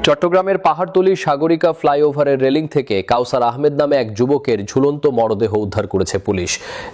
চট্টগ্রামের পাহাড়তলী সাগরিকা ফ্লাইওভারের রেলিং থেকে কাউসার আহমেদ নামে এক যুবকের ঝুলন্ত মরদেহ উদ্ধার করেছে পুলিশ।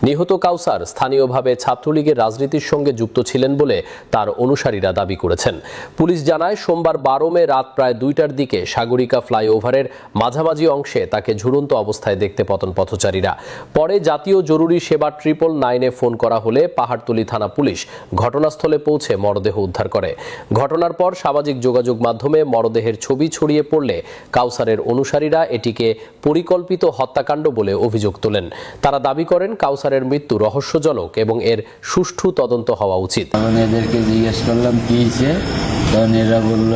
নিহত কাউসার স্থানীয়ভাবে ছাত্রলীগের রাজনীতির সঙ্গে যুক্ত ছিলেন বলে তার অনুসারীরা দাবি করেছেন। পুলিশ জানায়, সোমবার 12 মে রাত প্রায় 2টার দিকে সাগরিকা ফ্লাইওভারের মাঝামাঝি অংশে তাকে ঝুলন্ত অবস্থায় দেখতে পান পথচারীরা। পরে জাতীয় জরুরি সেবা 999-এ ফোন করা হলে পাহাড়তলী থানা পুলিশ ঘটনাস্থলে পৌঁছে মরদেহ উদ্ধার করে। ঘটনার পর সামাজিক যোগাযোগ মাধ্যমে মরদেহের ছবি ছড়িয়ে পড়লে কাউসারের অনুসারীরা এটিকে পরিকল্পিত হত্যাকাণ্ড বলে অভিযোগ তোলেন। তারা দাবি করেন, কাউসারের মৃত্যু রহস্যজনক এবং এর সুষ্ঠু তদন্ত হওয়া উচিত। এদেরকে জিজ্ঞেস করলাম কি হয়েছে, তখন এরা বলল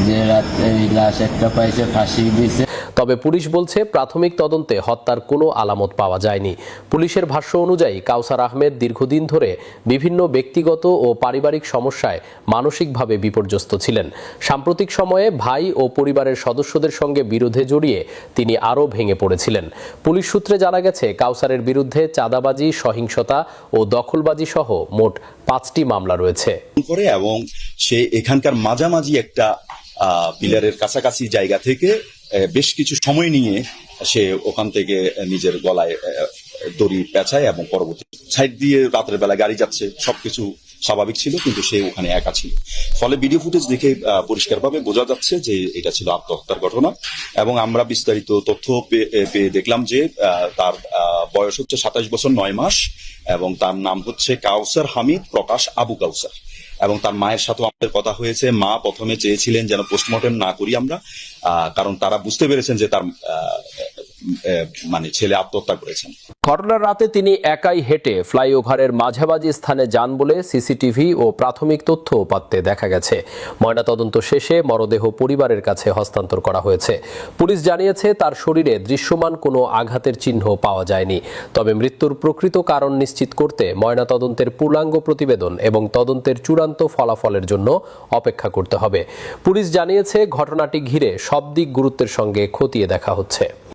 যে রাতে লাশ একটা পাইছে, ফাঁসি দিয়েছে। তবে পুলিশ বলছে, প্রাথমিক তদন্তে হত্যার কোনো আলামত পাওয়া যায়নি। পুলিশের ভাষ্য অনুযায়ী কাউসার আহমেদ দীর্ঘদিন ধরে বিভিন্ন ব্যক্তিগত ও পারিবারিক সমস্যায় মানসিকভাবে বিপর্যস্ত ছিলেন। সাম্প্রতিক সময়ে ভাই ও পরিবারের সদস্যদের সঙ্গে বিরোধে জড়িয়ে তিনি আরও ভেঙে পড়েছিলেন। পুলিশ সূত্রে জানা গেছে, কাউসারের বিরুদ্ধে চাঁদাবাজি, সহিংসতা ও দখলবাজি সহ মোট 5টি মামলা রয়েছে। এবং সে এখানকার মাঝামাঝি একটা পিলারের কাছাকাছি জায়গা থেকে বেশ কিছু সময় নিয়ে সে ওখান থেকে নিজের গলায় দড়ি পেঁচায় এবং পরবর্তী সাইড দিয়ে রাতের বেলা গাড়ি যাচ্ছে, সবকিছু স্বাভাবিক ছিল, কিন্তু সে ওখানে একা ছিল। ফলে ভিডিও ফুটেজ দেখে পরিষ্কারভাবে বোঝা যাচ্ছে যে এটা ছিল আত্মহত্যার ঘটনা। এবং আমরা বিস্তারিত তথ্য পেয়ে দেখলাম যে তার বয়স হচ্ছে 27 বছর 9 মাস এবং তার নাম হচ্ছে কাউসার হামিদ প্রকাশ আবু কাউসার। এবং তার মায়ের সাথে আমাদের কথা হয়েছে। মা প্রথমে চেয়েছিলেন যেন পোস্টমর্টেম না করি আমরা, কারণ তারা বুঝতে পেরেছেন যে তার ছেলে আত্মহত্যা করেছেন। ঘটনার রাতে তিনি একাই হেঁটে ফ্লাইওভারের মাঝামাঝি স্থানে যান বলে সিসিটিভি ও প্রাথমিক তথ্য উপাত্তে দেখা গেছে। ময়নাতদন্ত শেষে মরদেহ পরিবারের কাছে হস্তান্তর করা হয়েছে। পুলিশ জানিয়েছে, তার শরীরে দৃশ্যমান কোনো আঘাতের চিহ্ন পাওয়া যায়নি। তবে মৃত্যুর প্রকৃত কারণ নিশ্চিত করতে ময়নাতদন্তের পূর্ণাঙ্গ প্রতিবেদন এবং তদন্তের চূড়ান্ত ফলাফলের জন্য অপেক্ষা করতে হবে। পুলিশ জানিয়েছে, ঘটনাটি ঘিরে সব দিক গুরুত্বের সঙ্গে খতিয়ে দেখা হচ্ছে।